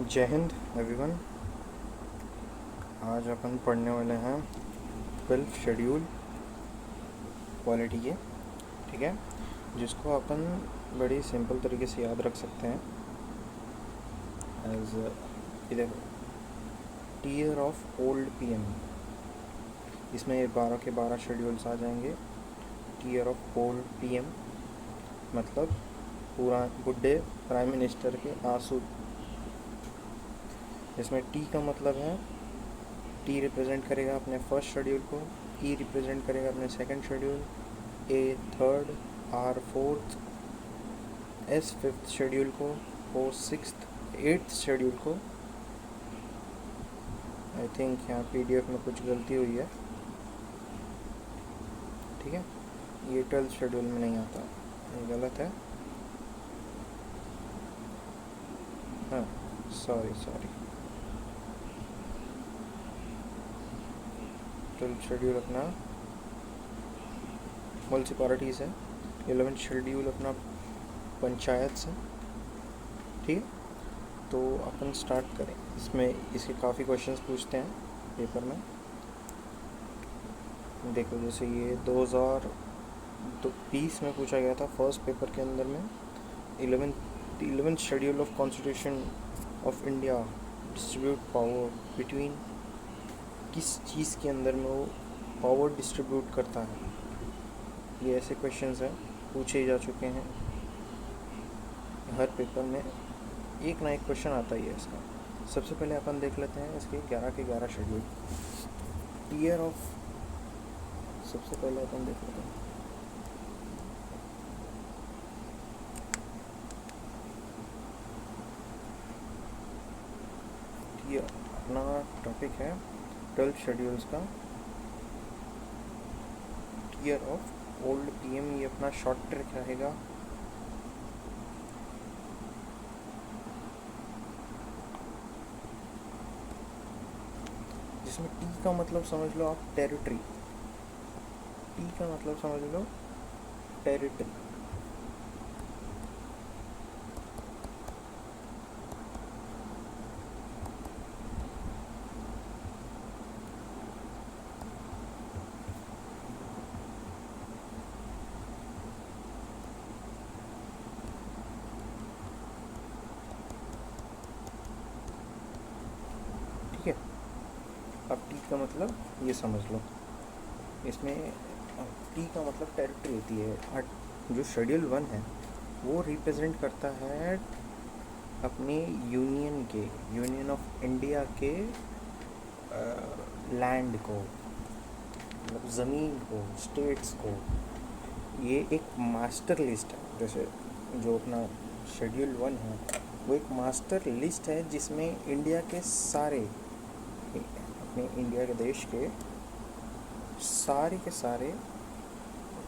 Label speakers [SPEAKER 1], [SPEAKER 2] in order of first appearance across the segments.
[SPEAKER 1] जय हिंद एवरीवन। आज अपन पढ़ने वाले हैं 12th शेड्यूल पॉलिटी के, ठीक है, जिसको अपन बड़ी सिंपल तरीके से याद रख सकते हैं एज इधर टीयर ऑफ ओल्ड पीएम। इसमें 12 के 12 शेड्यूल्स आ जाएंगे। टीयर ऑफ ओल्ड पीएम मतलब पूरा बुढ़े प्राइम मिनिस्टर के आंसू। इसमें टी का मतलब है, टी रिप्रेजेंट करेगा अपने फर्स्ट शेड्यूल को, ई रिप्रेजेंट करेगा अपने second schedule, A third, R fourth, S fifth schedule को, ओ सिक्स्थ, एट्थ शेड्यूल को। आई थिंक यहाँ पीडीएफ में कुछ गलती हुई है, ठीक है, ये 12th शेड्यूल में नहीं आता, ये गलत है। हाँ, सॉरी 12th शेड्यूल अपना म्यूनसिपैलिटीज़ है, 11th शेड्यूल अपना पंचायत से, ठीक है। तो अपन स्टार्ट करें। इसमें इसके काफ़ी क्वेश्चंस पूछते हैं पेपर में। देखो, जैसे ये 2020 में पूछा गया था फर्स्ट पेपर के अंदर में, 11th schedule of constitution of India distribute power between, किस चीज़ के अंदर में वो पावर डिस्ट्रीब्यूट करता है। ये ऐसे क्वेश्चंस हैं, पूछे जा चुके हैं हर पेपर में, एक ना एक क्वेश्चन आता ही है इसका। सबसे पहले अपन देख लेते हैं इसके 11 के 11 शेड्यूल। टीयर ऑफ, सबसे पहले अपन देख लेते हैं टीयर। अपना टॉपिक है 12 शेड्यूल्स का, टीयर ऑफ ओल्ड पीएम। ये अपना शॉर्ट ट्रिक रहेगा। जिसमें टी का मतलब समझ लो आप टेरिटरी, टी का मतलब समझ लो टेरिटरी। ठीक है, अब टी का मतलब ये समझ लो। इसमें टी का मतलब टेरिटरी होती है। जो शेड्यूल 1 है वो रिप्रेजेंट करता है अपने यूनियन के, यूनियन ऑफ इंडिया के लैंड को, मतलब ज़मीन को, स्टेट्स को। ये एक मास्टर लिस्ट है। जैसे जो अपना शेड्यूल 1 है वो एक मास्टर लिस्ट है जिसमें इंडिया के सारे, अपने इंडिया के देश के सारे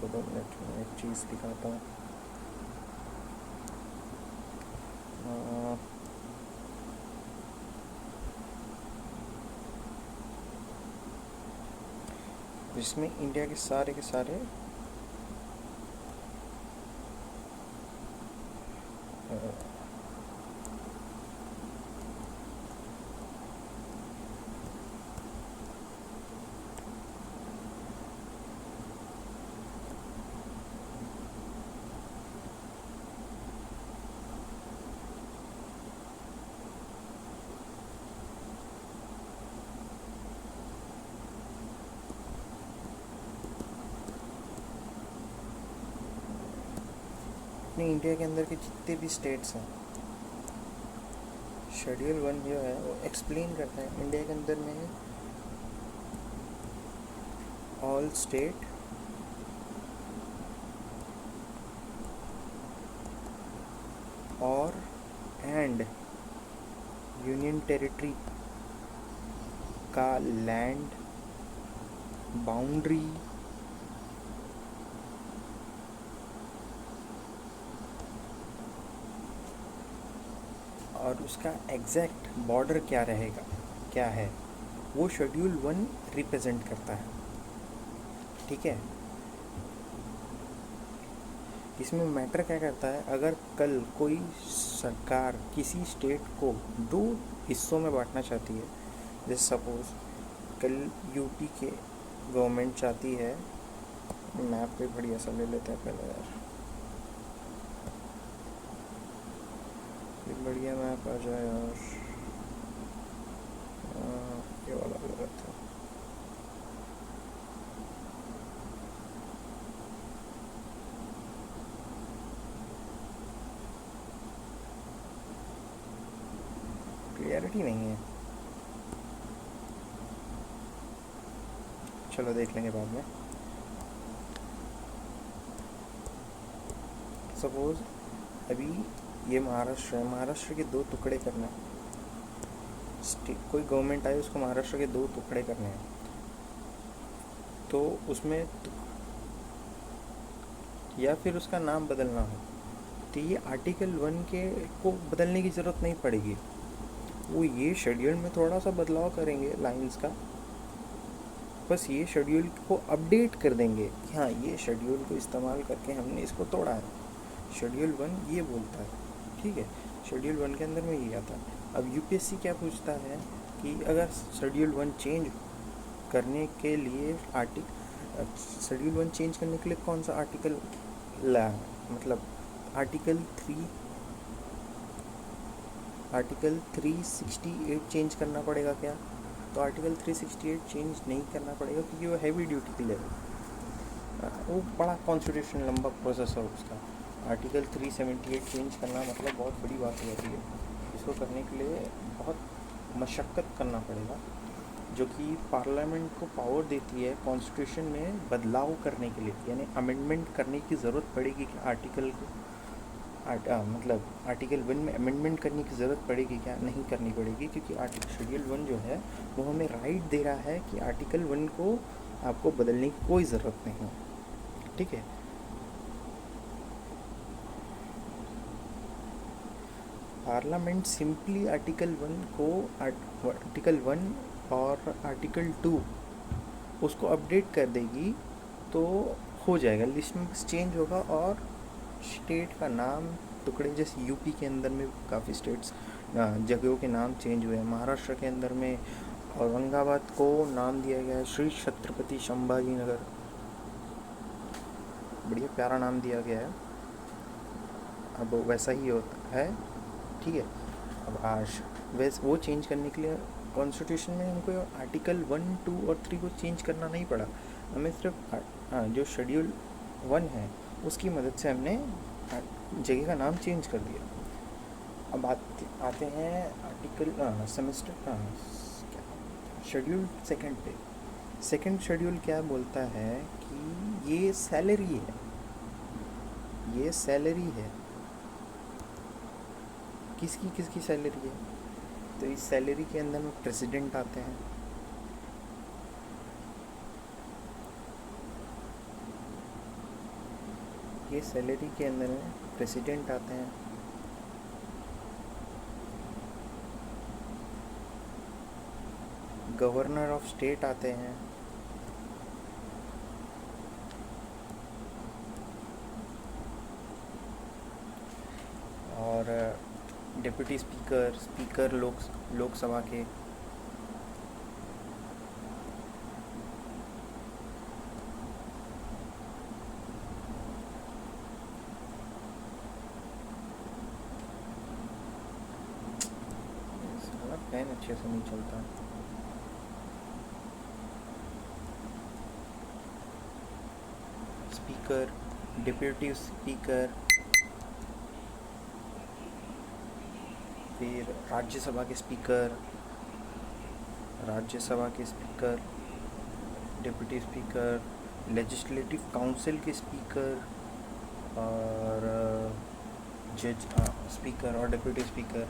[SPEAKER 1] 2 मिनट में एक चीज़ दिखाता हूँ। जिसमें इंडिया के सारे अपने इंडिया के अंदर के जितने भी स्टेट्स हैं, शेड्यूल 1 जो है वो एक्सप्लेन करता है इंडिया के अंदर में ऑल स्टेट और एंड यूनियन टेरिटरी का लैंड बाउंड्री और उसका एग्जैक्ट बॉर्डर क्या रहेगा, क्या है, वो शेड्यूल 1 रिप्रेजेंट करता है। ठीक है, इसमें मैटर क्या करता है, अगर कल कोई सरकार किसी स्टेट को दो हिस्सों में बांटना चाहती है, जैसे सपोज कल यूपी के गवर्नमेंट चाहती है, मैप पे बढ़िया सा ले लेते हैं पहले यार, एक बढ़िया मैप आ जाए यार, ये वाला लगा था। क्लियरिटी नहीं है, चलो देख लेंगे बाद में। सपोज अभी ये महाराष्ट्र है, महाराष्ट्र के दो टुकड़े करना है, कोई गवर्नमेंट आए उसको महाराष्ट्र के दो टुकड़े करने हैं, तो उसमें या फिर उसका नाम बदलना हो, तो ये आर्टिकल 1 के को बदलने की ज़रूरत नहीं पड़ेगी, वो ये शेड्यूल में थोड़ा सा बदलाव करेंगे लाइंस का, बस ये शेड्यूल को अपडेट कर देंगे कि हाँ ये शेड्यूल को इस्तेमाल करके हमने इसको तोड़ा है, शेड्यूल 1 ये बोलता है, ठीक है, शेड्यूल 1 के अंदर में ये आता है। अब यूपीएससी क्या पूछता है कि अगर शेड्यूल 1 चेंज करने के लिए शेड्यूल 1 चेंज करने के लिए कौन सा आर्टिकल ला, मतलब आर्टिकल 368 चेंज करना पड़ेगा क्या, तो आर्टिकल 368 चेंज नहीं करना पड़ेगा क्योंकि वो हैवी ड्यूटी के लिए वो बड़ा कॉन्स्टिट्यूशन लंबा प्रोसेस है उसका। आर्टिकल 378 चेंज करना मतलब बहुत बड़ी बात हो जाती है, इसको करने के लिए बहुत मशक्क़त करना पड़ेगा, जो कि पार्लियामेंट को पावर देती है कॉन्स्टिट्यूशन में बदलाव करने के लिए, यानी अमेंडमेंट करने की ज़रूरत पड़ेगी कि आर्टिकल को मतलब आर्टिकल 1 में अमेंडमेंट करने की ज़रूरत पड़ेगी क्या, नहीं करनी पड़ेगी, क्योंकि शेड्यूल 1 जो है वो हमें राइट दे रहा है कि आर्टिकल 1 को आपको बदलने की कोई ज़रूरत नहीं है, ठीक है। पार्लियामेंट सिंपली आर्टिकल 1 और आर्टिकल 2 उसको अपडेट कर देगी तो हो जाएगा, लिस्ट में बस चेंज होगा और स्टेट का नाम टुकड़े, जैसे यूपी के अंदर में काफ़ी स्टेट्स जगहों के नाम चेंज हुए हैं, महाराष्ट्र के अंदर में औरंगाबाद को नाम दिया गया है श्री छत्रपति संभाजी नगर, बढ़िया प्यारा नाम दिया गया है, अब वैसा ही होता है, ठीक है। अब आज वैसे वो चेंज करने के लिए कॉन्स्टिट्यूशन में हमको आर्टिकल 1, 2 और 3 को चेंज करना नहीं पड़ा, हमें सिर्फ जो शेड्यूल 1 है उसकी मदद से हमने जगह का नाम चेंज कर दिया। अब आते हैं आर्टिकल शेड्यूल सेकंड पे। सेकंड शेड्यूल क्या बोलता है कि ये सैलरी है, किसकी सैलरी है, तो इस सैलरी के अंदर में प्रेसिडेंट आते हैं, ये सैलरी के अंदर में प्रेसिडेंट आते हैं, गवर्नर ऑफ स्टेट आते हैं, और डिप्टी स्पीकर लोकसभा के, फैन अच्छे से नहीं चलता, स्पीकर, डिप्टी स्पीकर, फिर राज्यसभा के speaker, deputy speaker, legislative council के स्पीकर और जज स्पीकर और डिप्टी स्पीकर,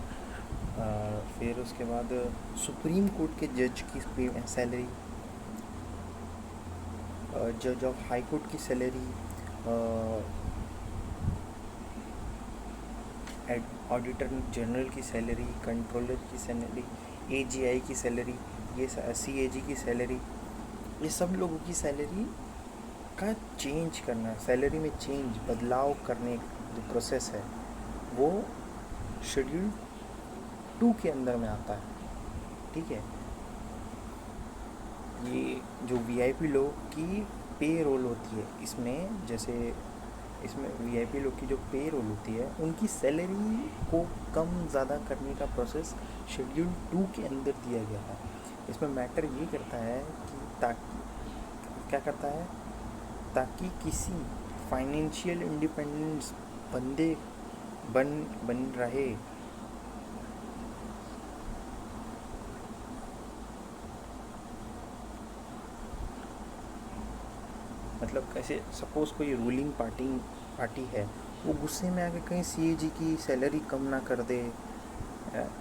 [SPEAKER 1] फिर उसके बाद सुप्रीम कोर्ट के जज की सैलरी, जज ऑफ हाई कोर्ट की सैलरी, ऑडिटर जनरल की सैलरी, कंट्रोलर की सैलरी, एजीआई की सैलरी, ये सीएजी की सैलरी, ये सब लोगों की सैलरी का चेंज करना, सैलरी में चेंज, बदलाव करने जो प्रोसेस है वो शेड्यूल 2 के अंदर में आता है। ठीक है, ये जो वीआईपी लोग की पे रोल होती है इसमें, जैसे इसमें वीआईपी लोग की जो पे रोल होती है उनकी सैलरी को कम ज़्यादा करने का प्रोसेस शेड्यूल 2 के अंदर दिया गया है। इसमें मैटर ये करता है कि ताकि क्या करता है, ताकि किसी फाइनेंशियल इंडिपेंडेंस बंदे बन रहे, मतलब कैसे, सपोज़ कोई रूलिंग पार्टी है, वो गुस्से में आके कहीं सीएजी की सैलरी कम ना कर दे।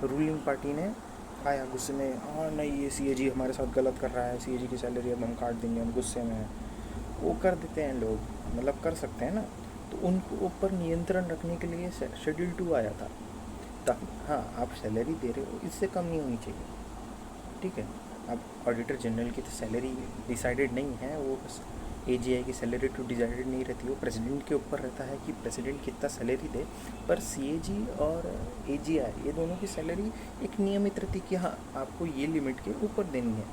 [SPEAKER 1] रूलिंग पार्टी ने आया गुस्से में, हाँ नहीं ये सीएजी हमारे साथ गलत कर रहा है, सीएजी की सैलरी अब हम काट देंगे, हम गुस्से में हैं, वो कर देते हैं लोग, मतलब कर सकते हैं ना। तो उनको ऊपर नियंत्रण रखने के लिए शेड्यूल 2 आया था, ताकि हाँ आप सैलरी दे रहे हो, इससे कम नहीं होनी चाहिए। ठीक है, अब ऑडिटर जनरल की तो सैलरी डिसाइडेड नहीं है, वो बस एजीआई की सैलरी तो डिसाइडेड नहीं रहती, वो प्रेसिडेंट के ऊपर रहता है कि प्रेसिडेंट कितना सैलरी दे। पर सीएजी और एजीआई ये दोनों की सैलरी एक नियमित रहती कि हाँ आपको ये लिमिट के ऊपर देनी है।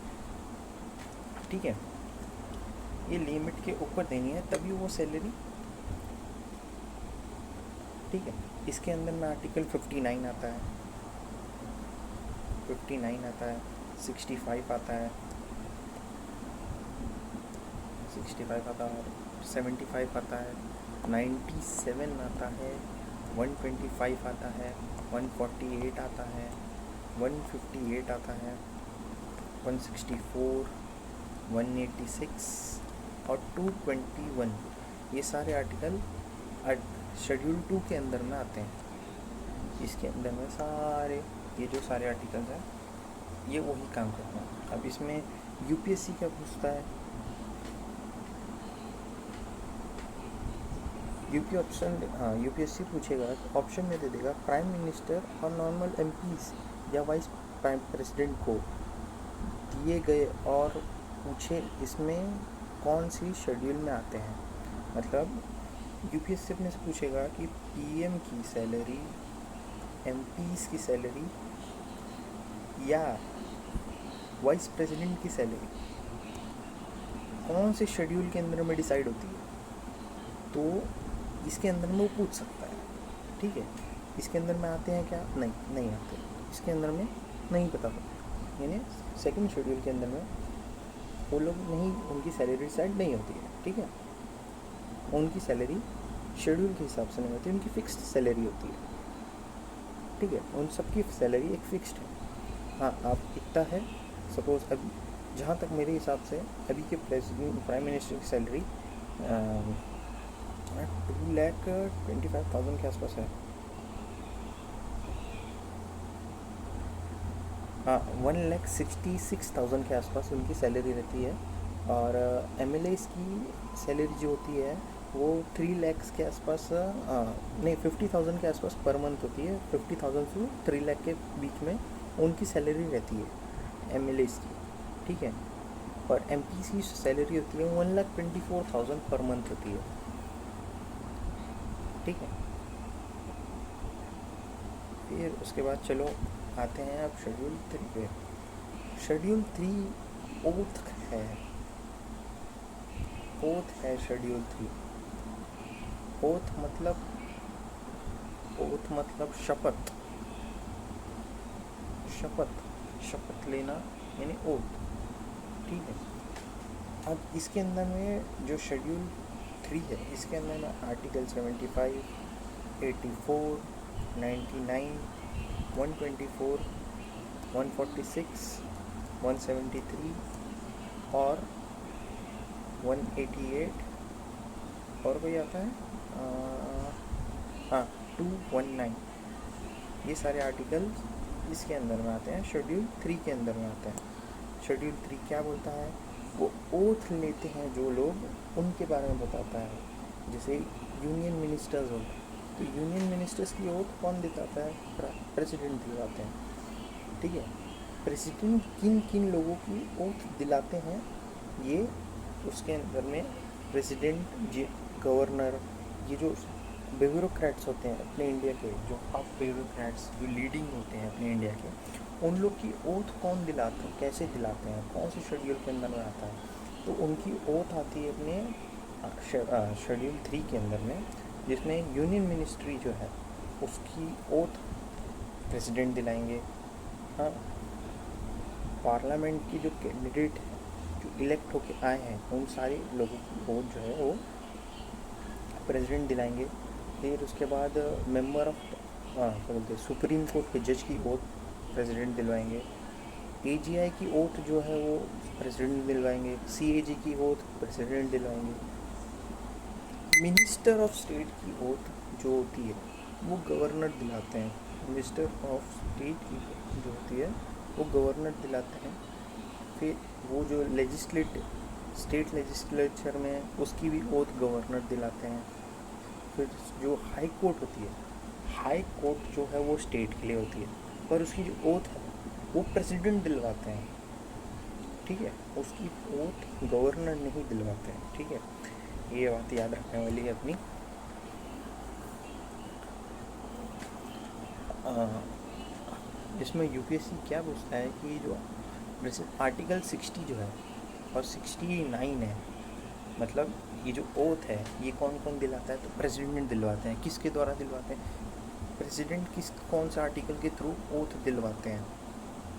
[SPEAKER 1] ठीक है, ये लिमिट के ऊपर देनी है तभी वो सैलरी। ठीक है, इसके अंदर में आर्टिकल 59 आता है, 59 आता है, 65 आता है, 65 आता है, 75 आता है, 97 आता है, 125 आता है, 148 आता है, 158 आता है, 164, 186 और 221, ये सारे आर्टिकल शेड्यूल 2 के अंदर में आते हैं। इसके अंदर में सारे ये जो सारे आर्टिकल्स हैं ये वही काम करते हैं। अब इसमें यूपीएससी क्या पूछता है, यूपी ऑप्शन, हाँ यूपीएससी पूछेगा, ऑप्शन में दे देगा प्राइम मिनिस्टर और नॉर्मल एमपीज या वाइस प्राइम प्रेसिडेंट को दिए गए, और पूछे इसमें कौन सी शेड्यूल में आते हैं। मतलब यूपीएससी अपने से पूछेगा कि पीएम की सैलरी, एमपीज की सैलरी या वाइस प्रेसिडेंट की सैलरी कौन से शेड्यूल के अंदर में डिसाइड होती है, तो इसके अंदर में वो पूछ सकता है। ठीक है, इसके अंदर में आते हैं क्या, नहीं आते, इसके अंदर में नहीं पता सकते, यानी सेकंड शेड्यूल के अंदर में वो लोग नहीं, उनकी सैलरी डिसाइड नहीं होती है। ठीक है, उनकी सैलरी शेड्यूल के हिसाब से नहीं होती, उनकी फिक्स्ड सैलरी होती है। ठीक है, उन सबकी सैलरी एक फिक्स्ड है। हाँ आप इतना है, सपोज़ अभी जहाँ तक मेरे हिसाब से अभी के प्रेसिडेंट प्राइम मिनिस्टर की सैलरी 2,25,000 के आसपास है। हाँ 1,66,000 के आसपास उनकी सैलरी रहती है। और एमएलएस की सैलरी जो होती है वो 3 लाख के आसपास, नहीं 50,000 के आसपास पर मंथ होती है। 50,000 से 3 लाख के बीच में उनकी सैलरी रहती है एमएलएस की। ठीक है, और एमपी की सैलरी होती है 1,24,000 पर मंथ होती है। ठीक है, फिर उसके बाद चलो आते हैं अब शेड्यूल 3 पे। शेड्यूल 3 ओथ है, ओथ है शेड्यूल 3। ओथ मतलब शपथ, शपथ लेना यानी ओथ। ठीक है, अब इसके अंदर में जो शेड्यूल 3 है इसके अंदर में आर्टिकल 75, 84, 99, 124, 146, 173 और 188 और कोई आता है हाँ 219, ये सारे आर्टिकल इसके अंदर में आते हैं, शेड्यूल 3 के अंदर में आते हैं। शेड्यूल 3 क्या बोलता है, वो ओथ लेते हैं जो लोग, उनके बारे में बताता है। जैसे यूनियन मिनिस्टर्स होते हैं, तो यूनियन मिनिस्टर्स की ओथ कौन दिलाता है, प्रेसिडेंट दिलाते हैं। ठीक है, प्रेसिडेंट किन किन लोगों की ओथ दिलाते हैं ये उसके अंदर में प्रेसिडेंट, जी गवर्नर, ये जो ब्यूरोक्रेट्स होते हैं अपने इंडिया के, जो अब ब्यूरोक्रेट्स जो लीडिंग होते हैं अपने इंडिया के, उन लोग की ओथ कौन दिलाते हैं, कैसे दिलाते हैं, कौन से शेड्यूल के अंदर में आता है? तो उनकी ओथ आती है अपने शेड्यूल 3 के अंदर में, जिसमें यूनियन मिनिस्ट्री जो है उसकी ओथ प्रेसिडेंट दिलाएंगे। हाँ, पार्लियामेंट की जो कैंडिडेट है जो इलेक्ट होके आए हैं उन सारे लोगों की ओथ जो है वो प्रेसिडेंट दिलाएंगे। फिर उसके बाद मेंबर ऑफ क्या बोलते हैं सुप्रीम कोर्ट के जज की ओथ प्रेसिडेंट दिलवाएंगे। एजीआई की ओथ जो है वो प्रेसिडेंट दिलवाएंगे। सीएजी की ओथ प्रेसिडेंट दिलवाएंगे। मिनिस्टर ऑफ स्टेट की ओथ जो होती है वो गवर्नर दिलाते हैं। मिनिस्टर ऑफ स्टेट की जो होती है वो गवर्नर दिलाते हैं। फिर वो जो स्टेट लेजिस्लेचर में उसकी भी ओथ गवर्नर दिलाते हैं। फिर जो हाई कोर्ट होती है, हाई कोर्ट जो है वो स्टेट के लिए होती है, पर उसकी जो ओथ है वो प्रेसिडेंट दिलवाते हैं। ठीक है, उसकी ओथ गवर्नर नहीं दिलवाते हैं। ठीक है, ये बात याद रखने वाली है अपनी। इसमें यूपीएससी क्या पूछता है कि जो जैसे आर्टिकल 60 जो है और 69 है, मतलब ये जो ओथ है ये कौन कौन दिलाता है? तो प्रेसिडेंट दिलवाते हैं। किसके द्वारा दिलवाते हैं? प्रेसिडेंट कौन सा आर्टिकल के थ्रू ओथ दिलवाते हैं?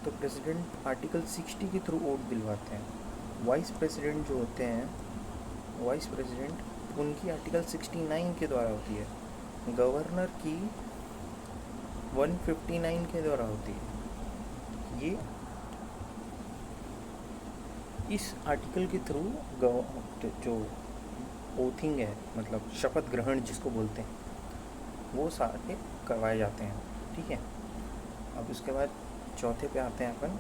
[SPEAKER 1] तो प्रेसिडेंट आर्टिकल 60 के थ्रू ओथ दिलवाते हैं। वाइस प्रेसिडेंट जो होते हैं, वाइस प्रेसिडेंट, उनकी आर्टिकल 69 के द्वारा होती है। गवर्नर की 159 के द्वारा होती है। ये इस आर्टिकल के थ्रू जो ओथिंग है, मतलब शपथ ग्रहण जिसको बोलते हैं, वो सारे करवाए जाते हैं। ठीक है, अब उसके बाद चौथे पे आते हैं अपन।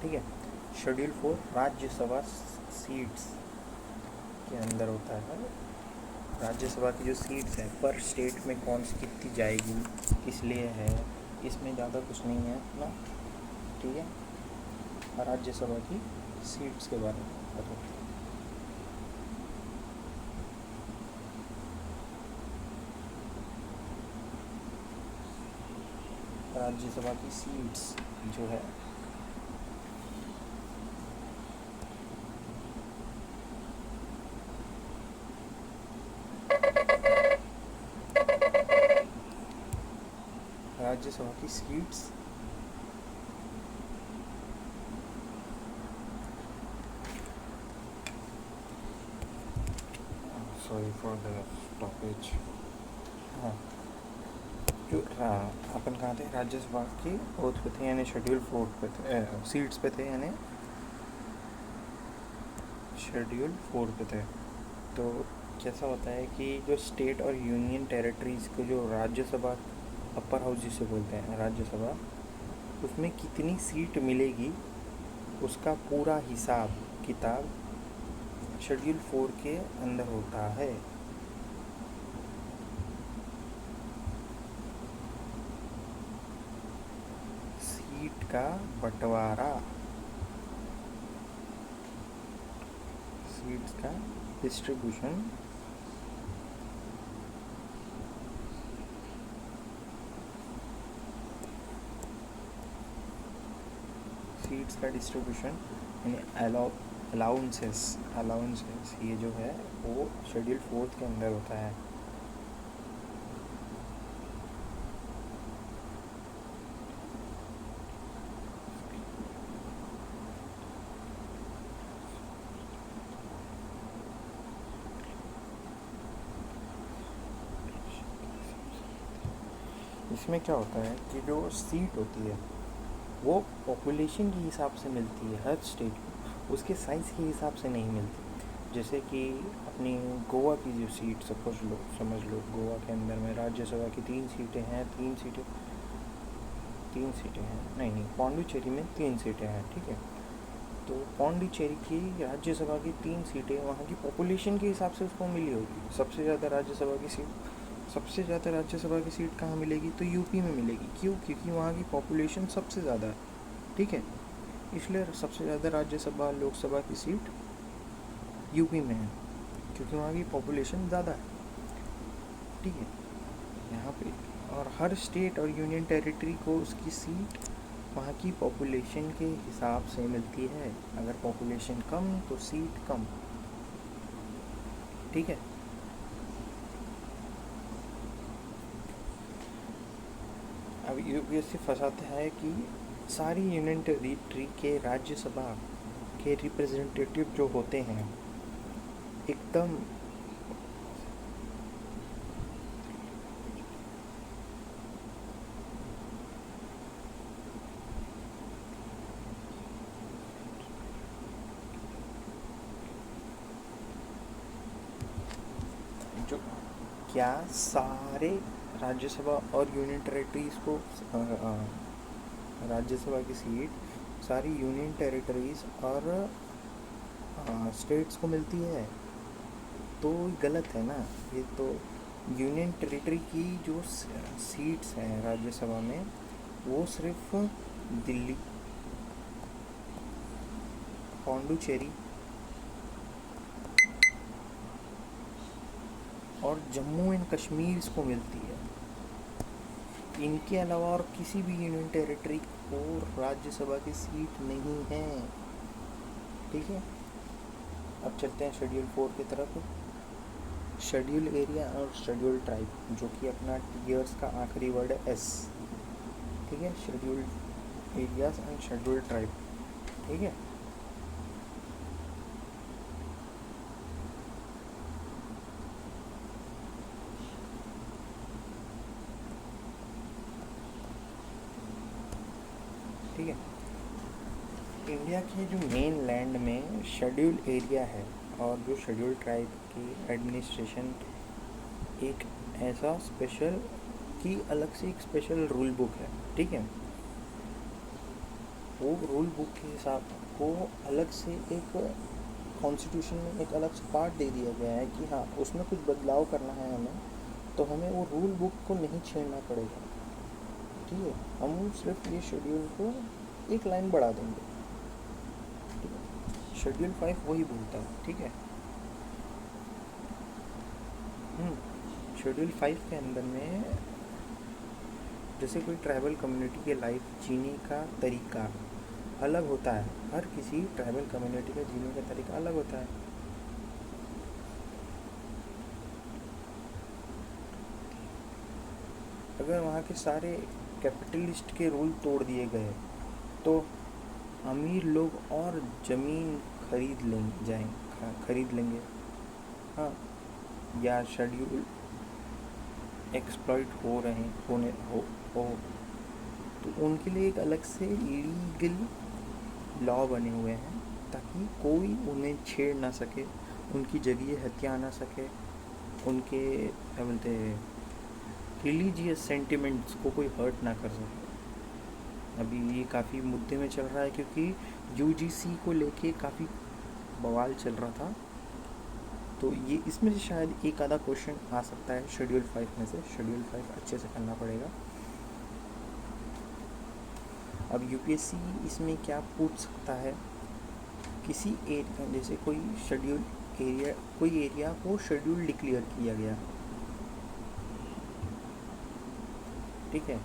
[SPEAKER 1] ठीक है, शेड्यूल 4 राज्यसभा सीट्स के अंदर होता है। राज्यसभा की जो सीट्स हैं पर स्टेट में कौन सी कितनी जाएगी, किस लिए है, इसमें ज़्यादा कुछ नहीं है ना। ठीक है, राज्यसभा की सीट्स के बारे में बताओ। राज्यसभा की सीट्स जो है राज्यसभा की seats sorry for the stoppage. हाँ, जो अपन कहाँ थे? राज्यसभा की ओथ पे थे, यानी शेड्यूल 4 पे थे, सीट्स पे थे, यानी शेड्यूल 4 पे थे। तो कैसा होता है कि जो स्टेट और यूनियन टेरिटरीज़ को जो राज्यसभा, अपर हाउस जिसे बोलते हैं राज्यसभा, उसमें कितनी सीट मिलेगी उसका पूरा हिसाब किताब शेड्यूल 4 के अंदर होता है। सीट का बंटवारा, सीट्स का डिस्ट्रीब्यूशन यानी अलाउंसेस, ये जो है वो शेड्यूल 4 के अंदर होता है। इसमें क्या होता है कि जो सीट होती है वो पॉपुलेशन के हिसाब से मिलती है हर स्टेट में, उसके साइज़ के हिसाब से नहीं मिलती। जैसे कि अपनी गोवा की जो सीट समझ लो गोवा के अंदर में राज्यसभा की 3 सीटें हैं, 3 सीटें हैं, नहीं पौंडीचेरी में 3 सीटें हैं। ठीक है, तो पौंडीचेरी की राज्यसभा की 3 सीटें वहाँ की पॉपुलेशन के हिसाब से उसको मिली होगी। सबसे ज़्यादा राज्यसभा की सीट कहाँ मिलेगी? तो यूपी में मिलेगी। क्यों? क्योंकि वहाँ की पॉपुलेशन सबसे ज़्यादा है। ठीक है, इसलिए सबसे ज़्यादा राज्यसभा लोकसभा की सीट यूपी में है, क्योंकि वहाँ की पॉपुलेशन ज़्यादा है, ठीक है। यहाँ पे और हर स्टेट और यूनियन टेरिटरी को उसकी सीट वहाँ की पॉपुलेशन के हिसाब से मिलती है। अगर पॉपुलेशन कम तो सीट कम, ठीक है। अब यूपीएससी फंसाता है कि सारी यूनियन टेरिटरी के राज्यसभा के रिप्रेजेंटेटिव जो होते हैं एकदम जो क्या सारे राज्यसभा और यूनियन टेरिटरीज को राज्यसभा की सीट सारी यूनियन टेरिटरीज और स्टेट्स को मिलती है, तो गलत है ना ये तो। यूनियन टेरिटरी की जो सीट्स हैं राज्यसभा में वो सिर्फ दिल्ली, पौंडुचेरी और जम्मू एंड कश्मीर को मिलती है। इनके अलावा और किसी भी यूनियन टेरिटरी को राज्यसभा की सीट नहीं है, ठीक है। अब चलते हैं शेड्यूल 4 की तरफ। शेड्यूल एरिया और शेड्यूल ट्राइब, जो कि अपना टीयर्स का आखिरी वर्ड है एस, ठीक है। Schedule areas and schedule tribe, ठीक है। ठीक है। इंडिया के जो मेन लैंड में शेड्यूल एरिया है और जो शेड्यूल ट्राइब की एडमिनिस्ट्रेशन एक ऐसा स्पेशल की अलग से एक स्पेशल रूल बुक है, ठीक है। वो रूल बुक के हिसाब को अलग से एक कॉन्स्टिट्यूशन में एक अलग से पार्ट दे दिया गया है कि हाँ उसमें कुछ बदलाव करना है हमें, तो हमें वो रूल बुक को नहीं छेड़ना पड़ेगा, ठीक है। हम सिर्फ ये शेड्यूल को एक लाइन बढ़ा देंगे, ठीक है। शेड्यूल 5 वही बोलता है, ठीक है। शेड्यूल 5 के अंदर में जैसे कोई ट्राइबल कम्युनिटी के लाइफ जीने का तरीका अलग होता है, हर किसी ट्राइबल कम्युनिटी का जीने का तरीका अलग होता है। अगर वहाँ के सारे कैपिटलिस्ट के रूल तोड़ दिए गए तो अमीर लोग और ज़मीन खरीद लेंगे, हाँ, या शेड्यूल एक्सप्लॉइट हो तो उनके लिए एक अलग से लीगल लॉ बने हुए हैं ताकि कोई उन्हें छेड़ ना सके, उनकी जगह हत्या ना सके, उनके क्या बोलते हैं रिलीजियस सेंटिमेंट्स को कोई हर्ट ना कर सके। अभी ये काफ़ी मुद्दे में चल रहा है क्योंकि यूजीसी को लेके काफ़ी बवाल चल रहा था, तो ये इसमें से शायद एक आधा क्वेश्चन आ सकता है शेड्यूल 5 में से। शेड्यूल 5 अच्छे से करना पड़ेगा। अब यूपीएससी इसमें क्या पूछ सकता है, किसी एरिया जैसे कोई शेड्यूल एरिया, कोई एरिया को शेड्यूल डिक्लेयर किया गया, ठीक है,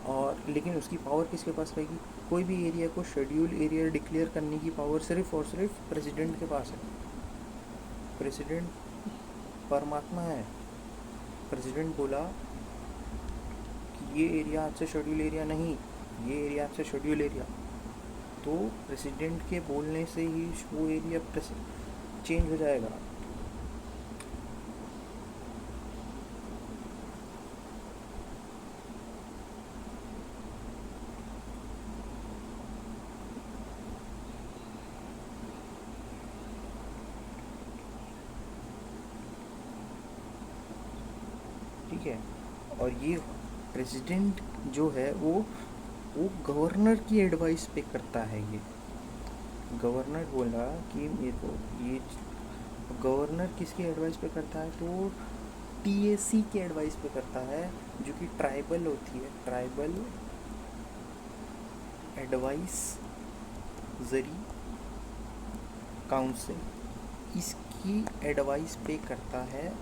[SPEAKER 1] और लेकिन उसकी पावर किसके पास रहेगी? कोई भी एरिया को शेड्यूल एरिया डिक्लेयर करने की पावर सिर्फ और सिर्फ प्रेसिडेंट के पास है। प्रेसिडेंट परमात्मा है। प्रेसिडेंट बोला कि ये एरिया आपसे शेड्यूल एरिया नहीं, ये एरिया आपसे शेड्यूल एरिया, तो प्रेसिडेंट के बोलने से ही वो एरिया चेंज हो जाएगा। ठीक है। और ये प्रेसिडेंट जो है वो गवर्नर की एडवाइस पे करता है। ये गवर्नर बोला कि मेरे को ये, गवर्नर किसकी एडवाइस पे करता है? तो टीएसी की एडवाइस पे करता है, जो कि ट्राइबल होती है, ट्राइबल एडवाइस जरी काउंसिल, इसकी एडवाइस पे करता है,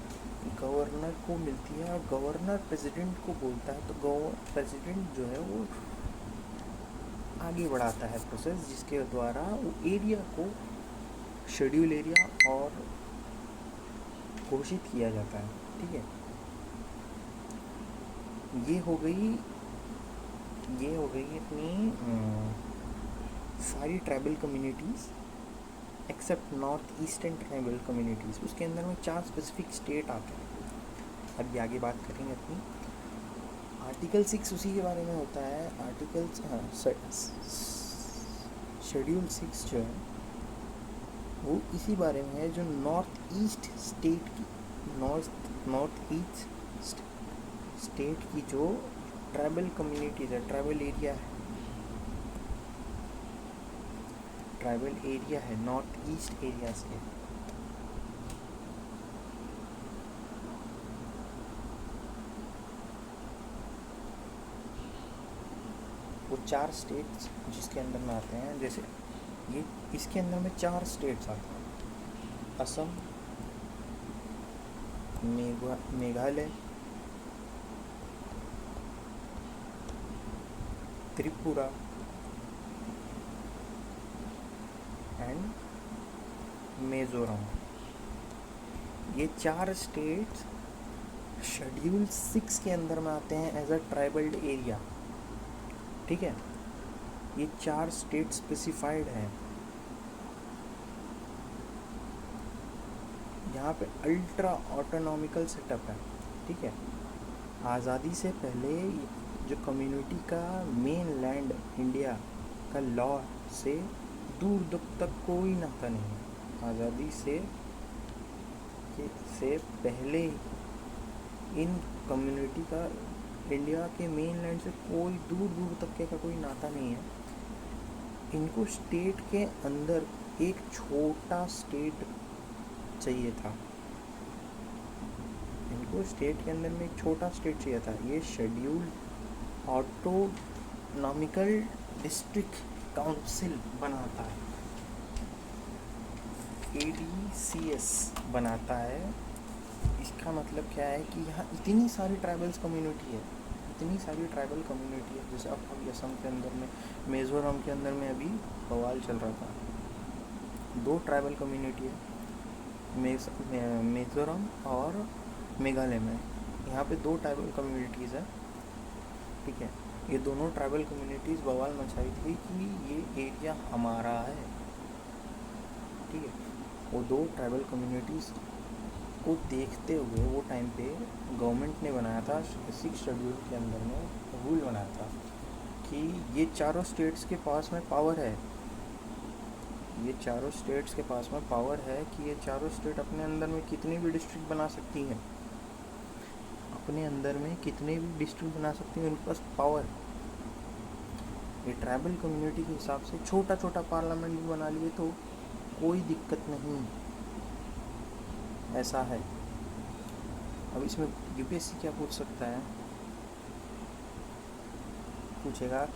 [SPEAKER 1] गवर्नर को मिलती है और गवर्नर प्रेसिडेंट को बोलता है, तो प्रेसिडेंट जो है वो आगे बढ़ाता है प्रोसेस, जिसके द्वारा वो एरिया को शेड्यूल एरिया और घोषित किया जाता है। ठीक है, ये हो गई अपनी सारी tribal communities except north eastern tribal communities. उसके अंदर में 4 स्पेसिफिक स्टेट आते हैं। अभी आगे बात करेंगे अपनी। आर्टिकल 6 उसी के बारे में होता है। आर्टिकल शेड्यूल 6 जो है वो इसी बारे में है, जो नॉर्थ ईस्ट स्टेट की जो ट्राइबल कम्युनिटीज़ है, ट्राइबल एरिया है नॉर्थ ईस्ट एरिया से। वो 4 स्टेट्स जिसके अंदर में आते हैं, जैसे ये इसके अंदर में 4 स्टेट्स आते हैं, असम, मेघालय, त्रिपुरा एंड मिजोरम। ये 4 स्टेट्स शेड्यूल 6 के अंदर में आते हैं एज अ ट्राइबल एरिया। ठीक है, ये 4 स्टेट स्पेसिफाइड हैं। यहाँ पे अल्ट्रा ऑटोनॉमिकल सेटअप है। ठीक है, आज़ादी से पहले जो कम्युनिटी का मेन लैंड इंडिया का लॉ से दूर दूर तक कोई नाता नहीं है। आज़ादी से पहले इन कम्युनिटी का इंडिया के मेन लैंड से कोई दूर दूर तक का कोई नाता नहीं है। इनको स्टेट के अंदर एक छोटा स्टेट चाहिए था। इनको स्टेट के अंदर में एक छोटा स्टेट चाहिए था। ये शेड्यूल ऑटोनॉमिकल डिस्ट्रिक्ट काउंसिल बनाता है, ADCS बनाता है। इसका मतलब क्या है कि यहाँ इतनी सारी ट्राइबल कम्युनिटी है, जैसे अब अभी असम के अंदर में, मिजोरम के अंदर में अभी बवाल चल रहा था। 2 ट्राइबल कम्युनिटी है, मिजोरम और मेघालय में। यहाँ पे 2 ट्राइबल कम्युनिटीज़ हैं। ठीक है, ये दोनों ट्राइबल कम्युनिटीज़ बवाल मचाई थी कि ये एरिया हमारा है। ठीक है, वो 2 ट्राइबल कम्युनिटीज़ को देखते हुए वो टाइम पे गवर्नमेंट ने बनाया था, 6 शेड्यूल के अंदर में रूल बनाया था कि ये चारों स्टेट्स के पास में पावर है। कि ये चारों स्टेट अपने अंदर में कितने भी डिस्ट्रिक्ट बना सकती हैं, उनके पास पावर। ये ट्राइबल कम्युनिटी के हिसाब से छोटा पार्लियामेंट भी बना लिए तो कोई दिक्कत नहीं, ऐसा है। अब इसमें यूपीएससी क्या पूछ सकता है, पूछेगा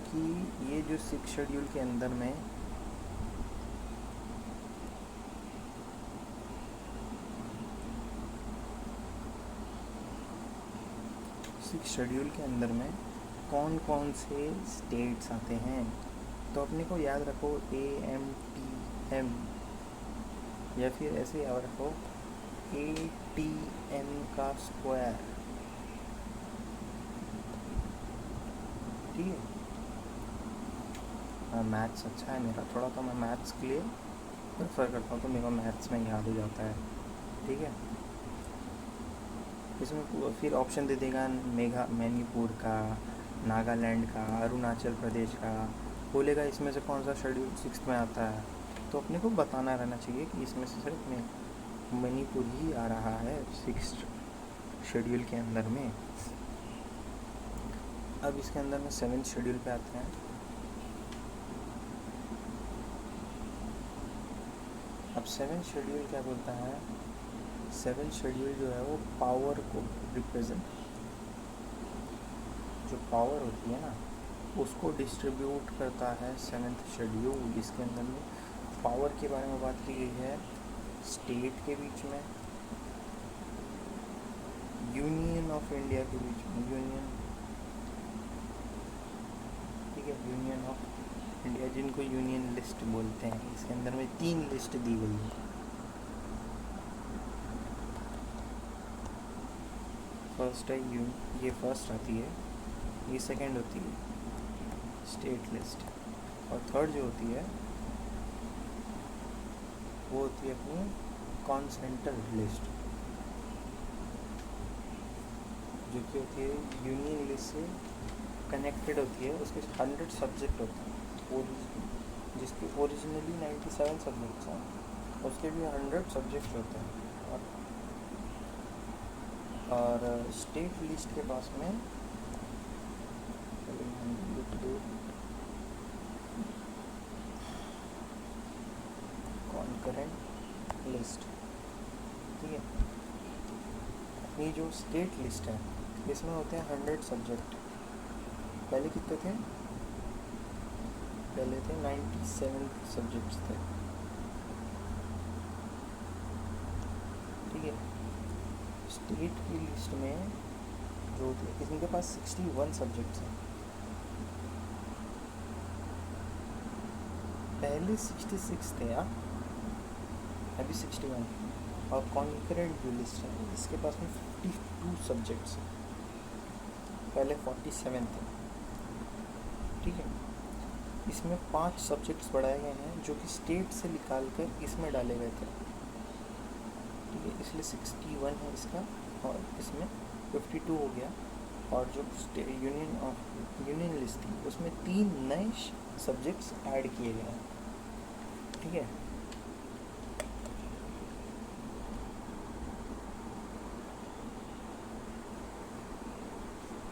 [SPEAKER 1] कि ये जो 6 शेड्यूल के अंदर में कौन कौन से स्टेट्स आते हैं, तो अपने को याद रखो AMTM, या फिर ऐसे याद रखो ATM का स्क्वायर। ठीक है, मैथ्स अच्छा है मेरा थोड़ा, तो मैं मैथ्स के लिए प्रेफर करता हूँ, तो मेरे को मैथ्स में याद हो जाता है। ठीक है, इसमें फिर ऑप्शन दे देगा मणिपुर का, नागालैंड का, अरुणाचल प्रदेश का, बोलेगा इसमें से कौन सा शेड्यूल 6 में आता है। तो अपने को बताना रहना चाहिए कि इसमें से सिर्फ मणिपुर ही आ रहा है 6 शेड्यूल के अंदर में। अब इसके अंदर में 7 शेड्यूल पे आते हैं। अब 7 शेड्यूल क्या बोलता है, 7 शेड्यूल जो है वो पावर को रिप्रेजेंट, जो पावर होती है ना उसको डिस्ट्रीब्यूट करता है 7th शेड्यूल। इसके अंदर में पावर के बारे में बात की गई है स्टेट के बीच में, यूनियन ऑफ इंडिया के बीच में, यूनियन, ठीक है, यूनियन ऑफ इंडिया जिनको यूनियन लिस्ट बोलते हैं। इसके अंदर में 3 लिस्ट दी गई है। फर्स्ट है ये फर्स्ट आती है, ये सेकंड होती है स्टेट लिस्ट, और थर्ड जो होती है वो होती है अपनी कॉन्सेंट्रल लिस्ट, जो कि होती है यूनियन लिस्ट से कनेक्टेड होती है। उसके 100 सब्जेक्ट होते हैं, जिसके ओरिजिनली 97 सब्जेक्ट्स हैं, उसके भी 100 सब्जेक्ट होते हैं। और स्टेट लिस्ट के पास में कॉन्करेंट लिस्ट, ठीक है। अपनी जो स्टेट लिस्ट है इसमें होते हैं 100 सब्जेक्ट। पहले कितने थे? पहले थे 97 सब्जेक्ट्स थे, ठीक है। स्टेट की लिस्ट में जो होती है इनके पास 61 सब्जेक्ट्स हैं। पहले 66 थे यार, अभी 61। और कॉन्करेंट जो लिस्ट है इसके पास में 52 सब्जेक्ट्स हैं, पहले 47 थे, ठीक है। इसमें 5 सब्जेक्ट्स बढ़ाए गए हैं जो कि स्टेट से निकाल कर इसमें डाले गए थे, ठीक है। इसलिए 61 है इसका, और इसमें 52 हो गया। और जो यूनियन लिस्ट थी उसमें 3 नए सब्जेक्ट्स ऐड किए गए हैं, ठीक है।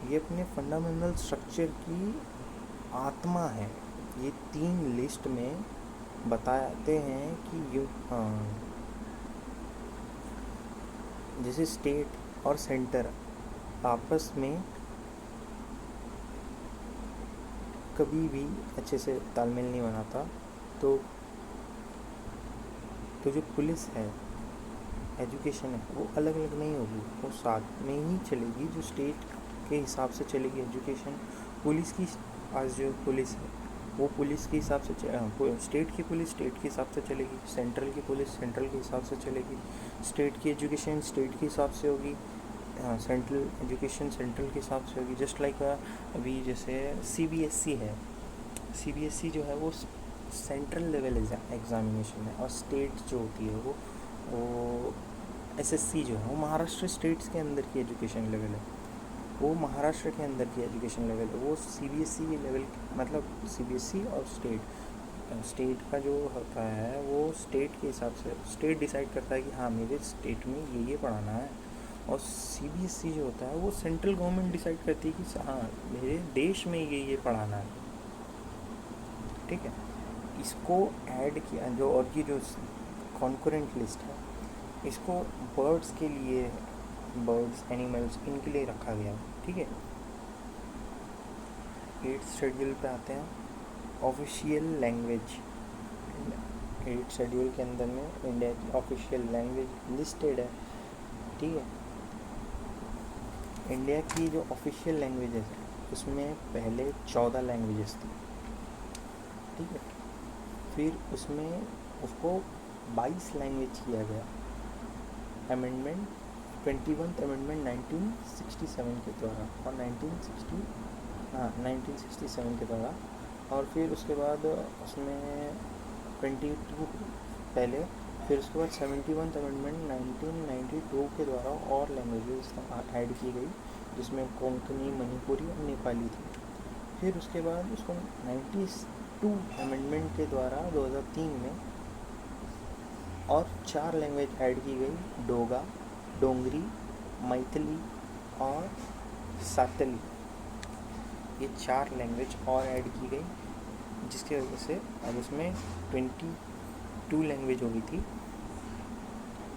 [SPEAKER 1] ये अपने फंडामेंटल स्ट्रक्चर की आत्मा है। ये 3 लिस्ट में बताते हैं कि जैसे स्टेट और सेंटर आपस में कभी भी अच्छे से तालमेल नहीं बनाता, तो जो पुलिस है, एजुकेशन है, वो अलग अलग नहीं होगी, वो साथ में ही चलेगी। जो स्टेट के हिसाब से चलेगी एजुकेशन, पुलिस की आज जो पुलिस है वो पुलिस के हिसाब से स्टेट की पुलिस स्टेट के हिसाब से चलेगी, सेंट्रल की पुलिस सेंट्रल के हिसाब से चलेगी, स्टेट की एजुकेशन स्टेट के हिसाब से होगी, सेंट्रल एजुकेशन सेंट्रल के हिसाब से होगी। जस्ट लाइक अभी जैसे CBSE है, CBSE जो है वो सेंट्रल लेवल एग्जामिनेशन है, और स्टेट जो होती है वो SSC जो है वो महाराष्ट्र स्टेट्स के अंदर की एजुकेशन लेवल है, वो महाराष्ट्र के अंदर की एजुकेशन लेवल है। वो CBSE लेवल, मतलब CBSE और स्टेट का जो होता है वो स्टेट के हिसाब से स्टेट डिसाइड करता है कि हाँ मेरे स्टेट में ये पढ़ाना है, और CBSE जो होता है वो सेंट्रल गवर्नमेंट डिसाइड करती है कि हाँ मेरे देश में ये पढ़ाना है, ठीक है। इसको ऐड किया जो, और ये जो कॉन्करेंट लिस्ट है इसको बर्ड्स के लिए, बर्ड्स एनिमल्स इनके लिए रखा गया है, ठीक है। 8th शेड्यूल पे आते हैं, ऑफिशियल लैंग्वेज। 8th शेड्यूल के अंदर में इंडिया की ऑफिशियल लैंग्वेज लिस्टेड है, ठीक है। इंडिया की जो ऑफिशियल लैंग्वेजेस है उसमें पहले 14 लैंग्वेजेस थी, ठीक है। फिर उसमें उसको 22 लैंग्वेज किया गया, अमेंडमेंट 21th अमेंडमेंट 1967 के द्वारा, और 1967 के द्वारा। और फिर उसके बाद उसमें 22 पहले, फिर उसके बाद 71th अमेंडमेंट 1992 के द्वारा और लैंग्वेजेस ऐड की गई, जिसमें कोंकणी, मणिपुरी और नेपाली थी। फिर उसके बाद उसको 92 अमेंडमेंट के द्वारा 2003 में और 4 लैंग्वेज ऐड की गई, डोगा, डोंगरी, मैथिली और सातली। ये 4 लैंग्वेज और ऐड की गई, जिसकी वजह से अब उसमें 22 लैंग्वेज हो गई थी,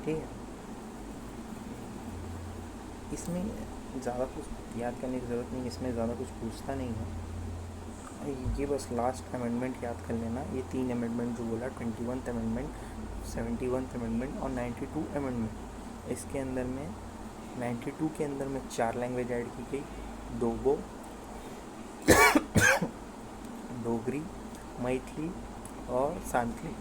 [SPEAKER 1] ठीक है। इसमें ज़्यादा कुछ याद करने की ज़रूरत नहीं, इसमें ज़्यादा कुछ पूछता नहीं है। ये बस लास्ट अमेंडमेंट याद कर लेना। ये 3 अमेंडमेंट जो बोला, 21th अमेंडमेंट, 71th अमेंडमेंट और 92 अमेंडमेंट, इसके अंदर में 92 के अंदर में 4 लैंग्वेज ऐड की गई, डोगो, डोगरी, मैथिली और सांथली।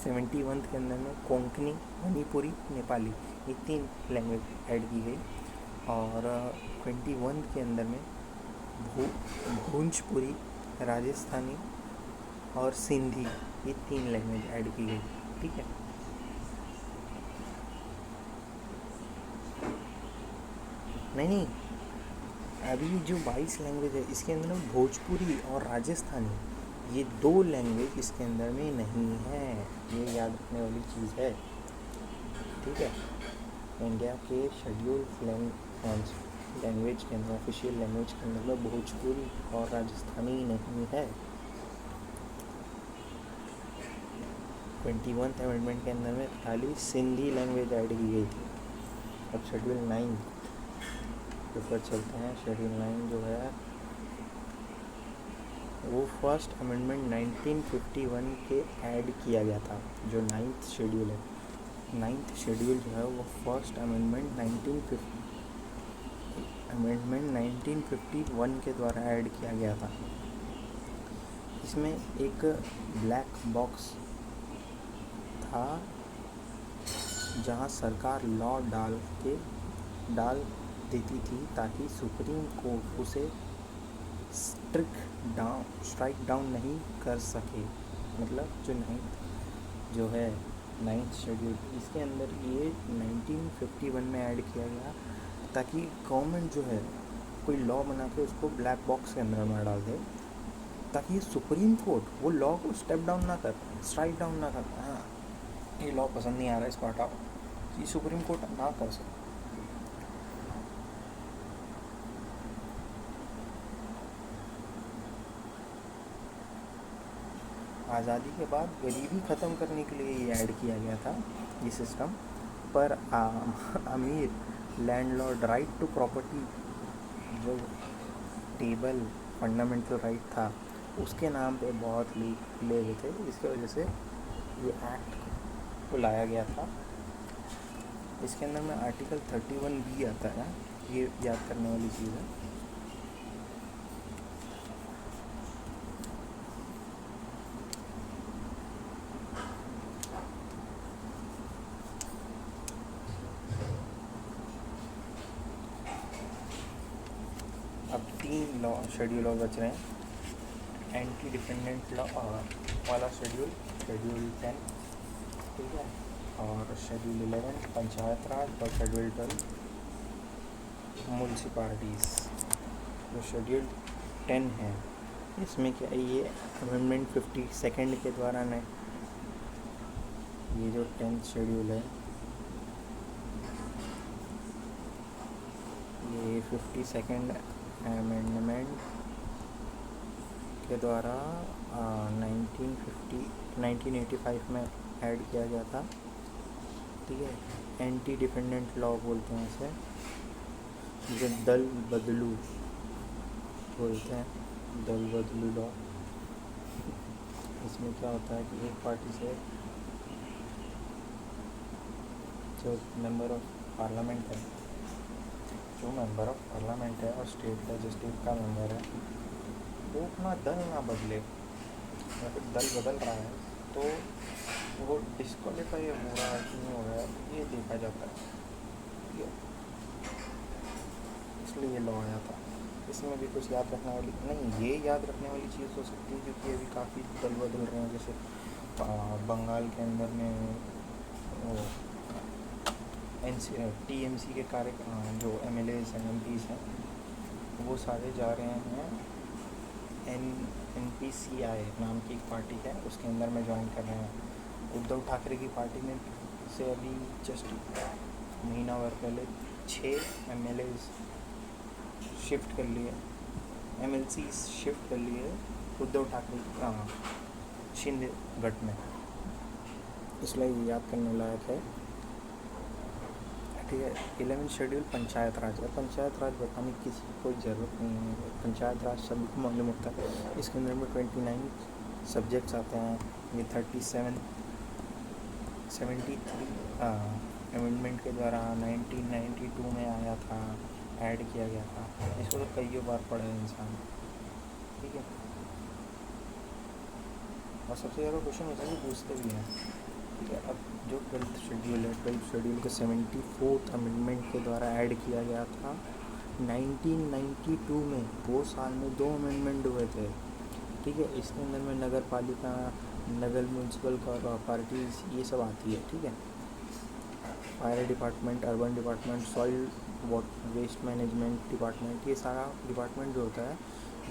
[SPEAKER 1] 71 के अंदर में कोंकणी, मणिपुरी, नेपाली, ये 3 लैंग्वेज ऐड की गई। और 21 के अंदर में भोजपुरी, राजस्थानी और सिंधी, ये 3 लैंग्वेज ऐड की गई। ठीक है, नहीं, अभी जो 22 लैंग्वेज है इसके अंदर में भोजपुरी और राजस्थानी, ये 2 लैंग्वेज इसके अंदर में नहीं है। ये याद रखने वाली चीज़ है। ठीक है, इंडिया के शेड्यूल लैंग्वेज के अंदर, ऑफिशियल लैंग्वेज के अंदर में भोजपुरी और राजस्थानी नहीं है। 21th अमेंडमेंट के अंदर में खाली सिंधी लैंग्वेज ऐड की गई थी। अब शेड्यूल 9 के ऊपर चलते हैं। शेड्यूल 9 जो है वो फर्स्ट अमेंडमेंट 1951 के ऐड किया गया था। जो 9th शेड्यूल है, 9th शेड्यूल जो है वो फर्स्ट अमेंडमेंट 1951 के द्वारा ऐड किया गया था। इसमें एक ब्लैक बॉक्स था जहां सरकार लॉ डाल देती थी ताकि सुप्रीम कोर्ट उसे स्ट्राइक डाउन नहीं कर सके। मतलब जो 9th शेड्यूल, इसके अंदर ये 1951 में ऐड किया गया ताकि गवर्नमेंट जो है कोई लॉ बना के उसको ब्लैक बॉक्स के अंदर में डाल दे, ताकि सुप्रीम कोर्ट वो लॉ को स्ट्राइक डाउन ना कर। हाँ, ये लॉ पसंद नहीं आ रहा है, इसको हटाओ, ये सुप्रीम कोर्ट ना कर सके। आज़ादी के बाद गरीबी ख़त्म करने के लिए ये ऐड किया गया था ये सिस्टम। पर अमीर लैंडलॉर्ड राइट टू प्रॉपर्टी, जो टेबल फंडामेंटल राइट था, उसके नाम पे बहुत ले गए थे। इसके वजह से ये एक्ट को लाया गया था। इसके अंदर में आर्टिकल 31 भी आता है, ये याद करने वाली चीज़ है। अब 3 लॉ शेड्यूल और बच रहे हैं। एंटी डिपेंडेंट लॉ वाला शेड्यूल 10, ठीक है, और शेड्यूल 11 पंचायत राज, और शेड्यूल 12 म्यूनसिपालिटीज़। जो शेड्यूल 10 है इसमें क्या, ये अमेंडमेंट 52 के द्वारा ने, ये जो 10th शेड्यूल है ये 52 अमेंडमेंट के द्वारा 1985 में ऐड किया गया था। ठीक है, एंटी डिपेंडेंट लॉ बोलते हैं इसे, जो दल बदलू बोलते हैं, दल बदलू लॉ। इसमें क्या होता है कि एक पार्टी से जो मेंबर ऑफ पार्लियामेंट है और स्टेट का मेंबर है, वो अपना दल ना बदले या फिर दल बदल रहा है तो वो डिस्क्वालीफाई हो रहा है कि नहीं हो रहा है, ये देखा जाता है। ठीक है, इसलिए ये लॉ आया था। इसमें भी कुछ याद रखने वाली नहीं, ये याद रखने वाली चीज़ हो सकती है क्योंकि अभी काफ़ी दल बदल रहे हैं। जैसे बंगाल के अंदर में वो TMC के जो MLAs हैं, MPs हैं, वो सारे जा रहे हैं NPCI नाम की एक पार्टी है, उसके अंदर में ज्वाइन कर रहे हैं। उद्धव ठाकरे की पार्टी में से अभी जस्ट महीना भर पहले 6 MLAs शिफ्ट कर लिए, MLCs शिफ्ट कर लिए उद्धव ठाकरे शिंदे गढ़ में। इसलिए याद करने लायक है। ठीक है। 11 शेड्यूल पंचायत राज है। पंचायत राज बताने की किसी की कोई ज़रूरत नहीं है, पंचायत राज सभी को मालूम होता है। इसके अंदर में 29 सब्जेक्ट्स आते हैं। ये 73 अमेंडमेंट के द्वारा 1992 में आया था, ऐड किया गया था। इसको तो कई बार पढ़ा है इंसान, ठीक है। और सबसे ज़्यादा क्वेश्चन होता है कि पूछते भी हैं, ठीक है। अब जो 12th शेड्यूल है, 12th शेड्यूल को 74th अमेंडमेंट के द्वारा ऐड किया गया था 1992 में। वो साल में 2 अमेंडमेंट हुए थे, ठीक है। इसके अंदर में नगर पालिका, नगर म्यूनसिपल कॉर्पोरेटीज ये सब आती है, ठीक है। Fire department, urban department, soil waste management department, ये सारा डिपार्टमेंट जो होता है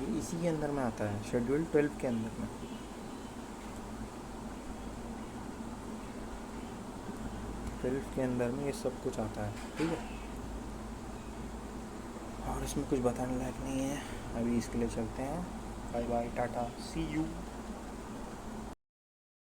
[SPEAKER 1] ये इसी के अंदर में आता है, शेड्यूल 12 के अंदर में। ट्वेल्थ के अंदर में ये सब कुछ आता है, ठीक है। और इसमें कुछ बताने लायक नहीं है, अभी इसके लिए चलते हैं। Bye bye, tata, see you.